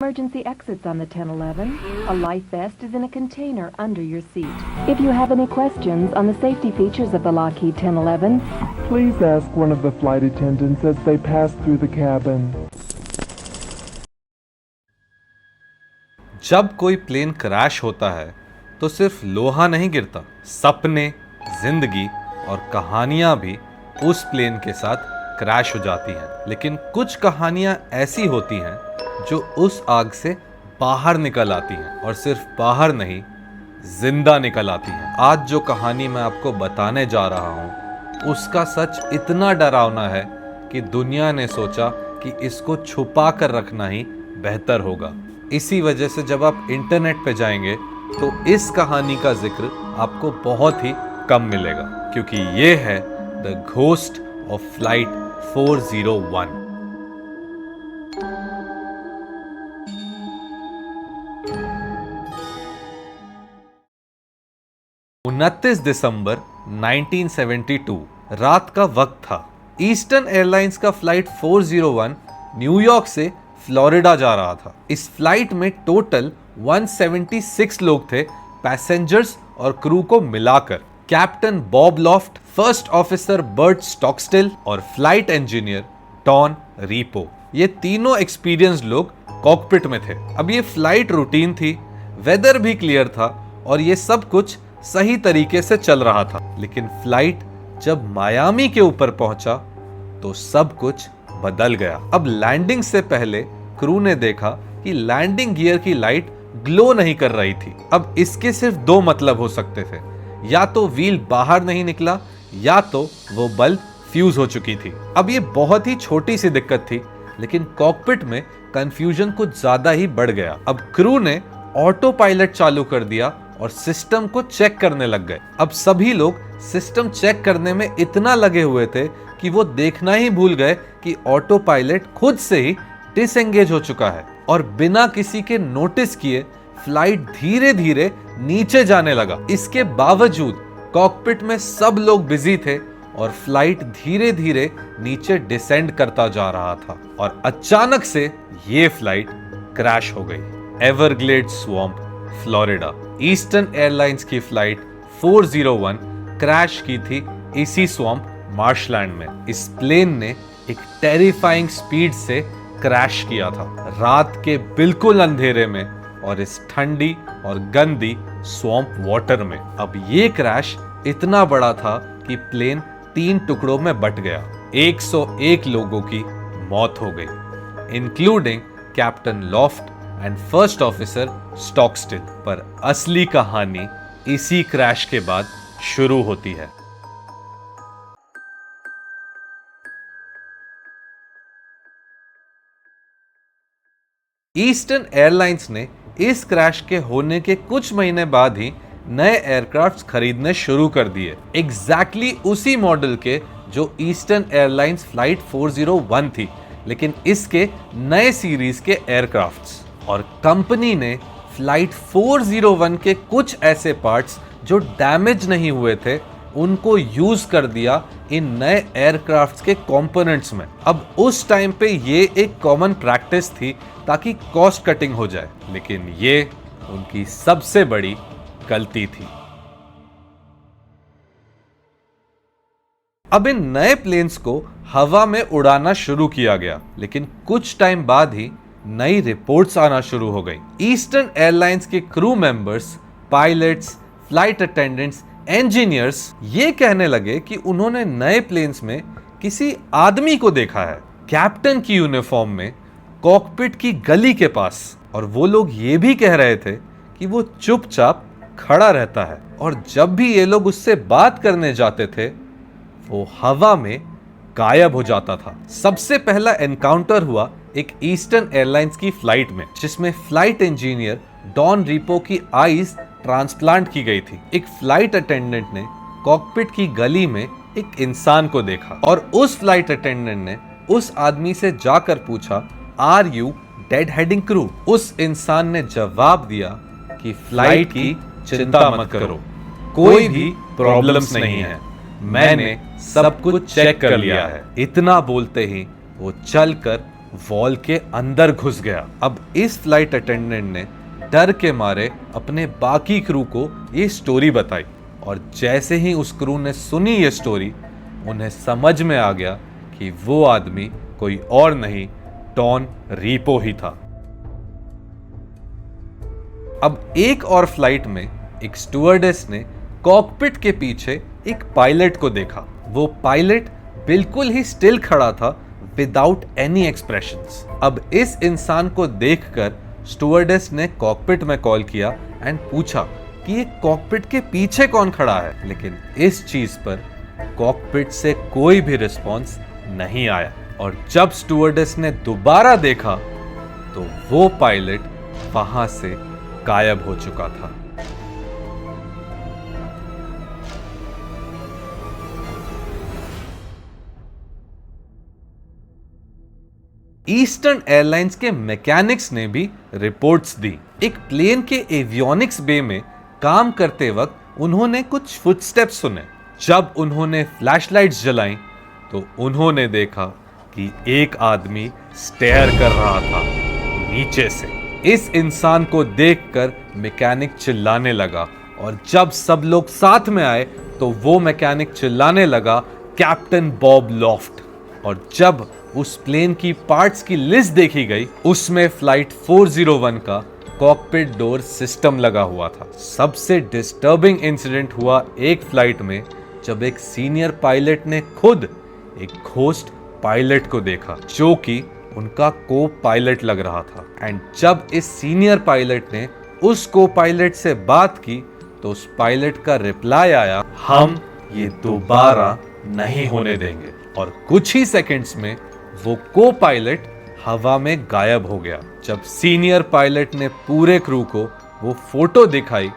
emergency exits on the 1011. A life vest is in a container under your seat. If you have any questions on the safety features of the Lockheed 1011, please ask one of the flight attendants as they pass through the cabin. जब कोई plane crash होता है तो सिर्फ लोहा नहीं गिरता, सपने, जिंदगी और कहानियां भी उस प्लेन के साथ क्रैश हो जाती हैं। लेकिन कुछ कहानियां ऐसी होती हैं जो उस आग से बाहर निकल आती हैं, और सिर्फ बाहर नहीं, जिंदा निकल आती हैं। आज जो कहानी मैं आपको बताने जा रहा हूं उसका सच इतना डरावना है कि दुनिया ने सोचा कि इसको छुपा कर रखना ही बेहतर होगा। इसी वजह से जब आप इंटरनेट पे जाएंगे तो इस कहानी का जिक्र आपको बहुत ही कम मिलेगा, क्योंकि ये है द घोस्ट ऑफ फ्लाइट 401। उनतीस दिसंबर 1972 रात का वक्त था। ईस्टर्न एयरलाइंस का फ्लाइट 401 न्यूयॉर्क से फ्लोरिडा जा रहा था। इस फ्लाइट में टोटल 176 लोग थे, पैसेंजर्स और क्रू को मिलाकर। Captain Bob Loft, first officer Bert Stockstill और फ्लाइट इंजीनियर डॉन रीपो, ये तीनों एक्सपीरियंस्ड लोग कॉकपिट में थे। अब ये फ्लाइट रूटीन थी, वेदर भी क्लियर था और ये सब कुछ सही तरीके से चल रहा था। लेकिन फ्लाइट जब मायामी के ऊपर पहुंचा तो सब कुछ बदल गया। अब लैंडिंग से पहले क्रू ने देखा कि लैंडिंग गियर की लाइट ग्लो नहीं कर रही थी। अब इसके सिर्फ दो मतलब हो सकते थे, या तो व्हील बाहर नहीं निकला या तो वो बल्ब फ्यूज हो चुकी थी। अब ये बहुत ही छोटी सी दिक्कत थी, लेकिन कॉकपिट में कंफ्यूजन कुछ ज्यादा ही बढ़ गया। अब क्रू ने ऑटो पायलट चालू कर दिया और सिस्टम को चेक करने लग गए। अब सभी लोग सिस्टम चेक करने में इतना लगे हुए थे कि वो देखना ही भूल गए कि ऑटो पायलट खुद से ही डिसएंगेज हो चुका है, और बिना किसी के नोटिस किए फ्लाइट धीरे धीरे नीचे जाने लगा। इसके बावजूद कॉकपिट में सब लोग बिजी थे और फ्लाइट धीरे धीरे नीचे डिसेंड करता जा रहा था, और अचानक से ये फ्लाइट क्रैश हो गई। एवरग्लेड स्वैम्प, फ्लोरिडा। ईस्टर्न एयरलाइंस की फ्लाइट 401 क्रैश की थी इसी स्वैम्प मार्शलैंड में। इस प्लेन ने एक टेरिफाइंग स्पीड से क्रैश किया था, रात के बिल्कुल अंधेरे में और इस ठंडी और गंदी स्वैम्प वाटर में। अब ये क्रैश इतना बड़ा था कि प्लेन 3 टुकड़ों में बट गया। 101 लोगों की मौत हो गई, including captain Loft and first officer Stockstill. पर असली कहानी इसी क्रैश के बाद शुरू होती है। ईस्टर्न एयरलाइंस ने इस क्रैश के होने के कुछ महीने बाद ही नए एयरक्राफ्ट खरीदने शुरू कर दिए, एग्जैक्टली उसी मॉडल के जो ईस्टर्न एयरलाइंस फ्लाइट 401 थी, लेकिन इसके नए सीरीज के एयरक्राफ्ट्स। और कंपनी ने फ्लाइट 401 के कुछ ऐसे पार्ट्स जो डैमेज नहीं हुए थे उनको यूज कर दिया इन नए एयरक्राफ्ट्स के कंपोनेंट्स में। अब उस टाइम पे ये एक कॉमन प्रैक्टिस थी ताकि कॉस्ट कटिंग हो जाए, लेकिन ये उनकी सबसे बड़ी गलती थी। अब इन नए प्लेन्स को हवा में उड़ाना शुरू किया गया, लेकिन कुछ टाइम बाद ही नई रिपोर्ट्स आना शुरू हो गई। ईस्टर्न एयरलाइंस के crew members, pilots, flight attendants, engineers ये कहने लगे कि उन्होंने नए प्लेन्स में किसी आदमी को देखा है, कैप्टन की यूनिफॉर्म में, कॉकपिट की गली के पास। और वो लोग ये भी कह रहे थे कि वो चुपचाप खड़ा रहता है, और जब भी ये लोग उससे बात करने जाते थे वो हवा में गायब हो जाता था। सबसे पहला एनकाउंटर हुआ एक ईस्टर्न एयरलाइंस की फ्लाइट में, जिसमें फ्लाइट इंजीनियर डॉन रीपो की आईज ट्रांसप्लांट की गई थी। एक फ्लाइट अटेंडेंट ने कॉकपिट की गली में एक इंसान को देखा, और उस फ्लाइट अटेंडेंट ने उस आदमी से जाकर पूछा, are you dead heading crew? उस इंसान ने जवाब दिया कि फ्लाइट की चिंता मत करो, कोई भी प्रॉब्लम्स नहीं है, मैंने सब कुछ चेक कर लिया है। इतना बोलते ही वो चलकर वॉल के अंदर घुस गया। अब इस फ्लाइट अटेंडेंट ने डर के मारे अपने बाकी क्रू को ये स्टोरी बताई, और जैसे ही उस क्रू ने सुनी ये स्टोरी, उन्हें समझ में आ गया कि वो आदमी कोई और नहीं, डॉन रीपो ही था। अब एक और फ्लाइट में एक स्टुअर्डेस ने कॉकपिट के पीछे एक पायलट को देखा। वो पायलट बिल्कुल ही स्टिल खड़ा था, विदाउट एनी एक्सप्रेशंस। अब इस इंसान को देखकर स्टुअर्डेस ने कॉकपिट में कॉल किया एंड पूछा कि ये कॉकपिट के पीछे कौन खड़ा है, लेकिन इस चीज पर कॉकपिट से कोई भी रिस्पॉन्स नहीं आया। और जब स्टुअर्डेस ने दोबारा देखा तो वो पायलट वहां से गायब हो चुका था। ईस्टर्न एयरलाइंस के मैकेनिक्स ने भी रिपोर्ट्स दी। एक प्लेन के एवियोनिक्स बे में काम करते वक्त उन्होंने कुछ फुटस्टेप्स सुने। जब उन्होंने फ्लैशलाइट्स जलाई तो उन्होंने देखा कि एक आदमी स्टेयर कर रहा था नीचे से। इस इंसान को देखकर मैकेनिक चिल्लाने लगा, और जब सब लोग साथ में आए तो वो मैकेनिक चिल्लाने लगा, कैप्टन बॉब लॉफ्ट। और जब उस प्लेन की पार्ट्स की लिस्ट देखी गई, उसमें फ्लाइट 401 का कॉकपिट डोर सिस्टम लगा हुआ था। सबसे डिस्टर्बिंग इंसिडेंट हुआ एक फ्लाइट में, जब एक सीनियर पायलट ने खुद एक घोस्ट पायलट को देखा जो कि उनका को पायलट लग रहा था। एंड जब इस सीनियर पायलट ने उस को पायलट से बात की तो उस पायलट का रिप्लाई आया, हम ये दोबारा नहीं होने देंगे। और कुछ ही सेकंड्स में वो को पायलट हवा में गायब हो गया। जब सीनियर पायलट ने पूरे क्रू को वो फोटो दिखाई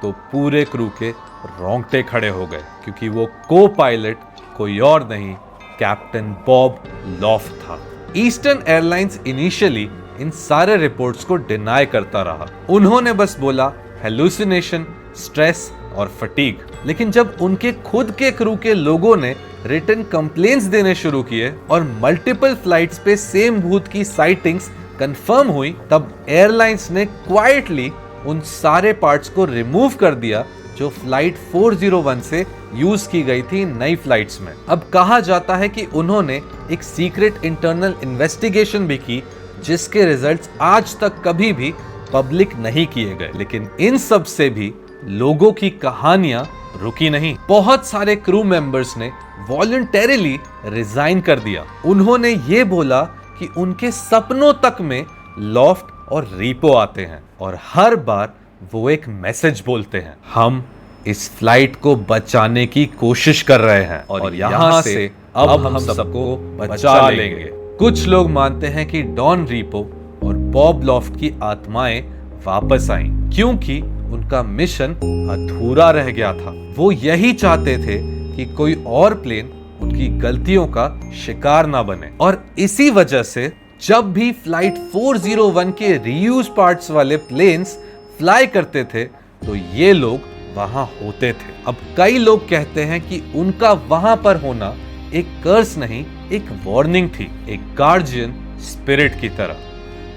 तो पूरे क्रू के रोंगटे खड़े हो गए, क्योंकि वो को पायलट कोई और नहीं, कैप्टन बॉब लॉफ्ट था। ईस्टर्न एयरलाइंस इनिशियली इन सारे रिपोर्ट्स को डिनाई करता रहा। उन्होंने बस बोला हेलुसिनेशन, स्ट्रेस और फटीग। लेकिन जब उनके खुद के क्रू के लोगों ने रिटन कंप्लेंट्स देने शुरू किए और मल्टीपल फ्लाइट्स पे सेम भूत की साइटिंग्स कंफर्म हुई, तब एयरलाइंस ने क्वाइटली उन सारे पार्ट्स को रिमूव कर दिया जो फ्लाइट 401 से यूज की गई थी नई फ्लाइट्स में। अब कहा जाता है कि उन्होंने एक सीक्रेट इंटरनल इन्वेस्टिगेशन भी की, जिसके रिजल्ट्स आज तक कभी भी पब्लिक नहीं किए गए। लेकिन इन सब से भी लोगों की कहानियां रुकी नहीं। बहुत सारे क्रू मेंबर्स ने वॉलंटरीली रिजाइन कर दिया। उन्होंने ये बोला कि उनके सपनों तक में लॉफ्ट और रीपो आते हैं और हर बार वो एक मैसेज बोलते हैं, हम इस फ्लाइट को बचाने की कोशिश कर रहे हैं और यहां से अब हम सबको बचा लेंगे। कुछ लोग मानते हैं कि डॉन रीपो और बॉब लॉफ्ट की आत्माएं वापस आईं, क्योंकि उनका मिशन अधूरा रह गया था। वो यही चाहते थे कि कोई और प्लेन उनकी गलतियों का शिकार ना बने। और इसी वजह से जब भी फ्लाइट 401 के रीयूज पार्ट्स वाले प्लेन्स फ्लाई करते थे तो ये लोग वहां होते थे। अब कई लोग कहते हैं कि उनका वहां पर होना एक कर्स नहीं, एक वार्निंग थी, एक गार्जियन स्पिरिट की तरह,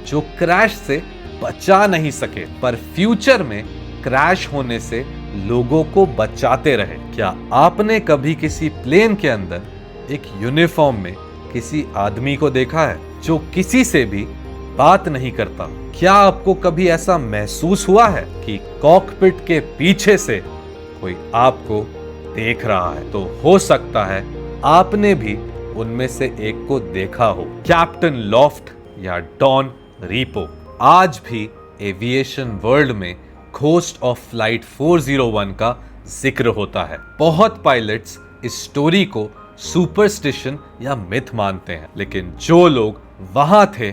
जो क्रैश से बचा नहीं सके पर फ्यूचर में क्रैश होने से लोगों को बचाते रहे। क्या आपने कभी किसी प्लेन के अंदर एक यूनिफॉर्म में किसी आदमी को देखा है जो किसी से भी बात नहीं करता? क्या आपको कभी ऐसा महसूस हुआ है कि कॉकपिट के पीछे से कोई आपको देख रहा है? तो हो सकता है आपने भी उनमें से एक को देखा हो, कैप्टन लॉफ्ट या डॉन रीपो। आज भी एविएशन वर्ल्ड में घोस्ट ऑफ फ्लाइट 401 का जिक्र होता है। बहुत पायलट्स इस स्टोरी को सुपरस्टिशन या मिथ मानते हैं, लेकिन जो लोग वहां थे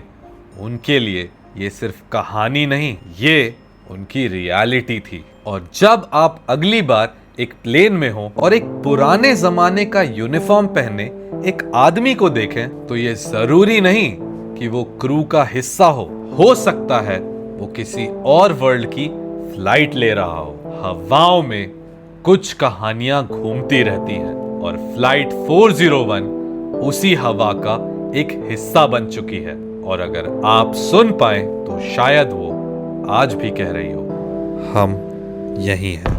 उनके लिए ये सिर्फ कहानी नहीं, ये उनकी रियलिटी थी। और जब आप अगली बार एक प्लेन में हो और एक पुराने जमाने का यूनिफॉर्म पहने एक आदमी को देखें तो ये जरूरी नहीं कि वो क्रू का हिस्सा हो सकता है वो किसी और वर्ल्ड की फ्लाइट ले रहा हो। हवाओं में कुछ कहानियां घूमती रहती हैं और फ्लाइट 401 उसी हवा का एक हिस्सा बन चुकी है। और अगर आप सुन पाए तो शायद वो आज भी कह रही हो, हम यही हैं।